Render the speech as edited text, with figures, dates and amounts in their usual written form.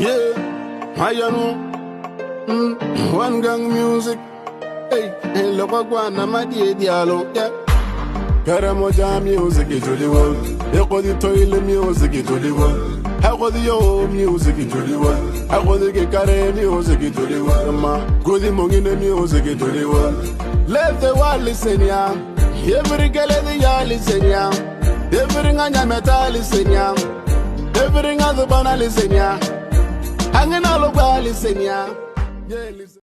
Yeah, I know. One gang music. Hey, look at one, I'm a dialogue. Yeah. Karamoja music into the world. You got the toilet music into the world. I got the old music into the world. I got the Kare music into the world. Go the Mongine music into the world. Let the world listen, yeah. Every girl in the yard listen, yeah. Every anya metal listen, yeah. Every other banana listen, yeah. Hanging all over listen, yeah. Yeah, listen.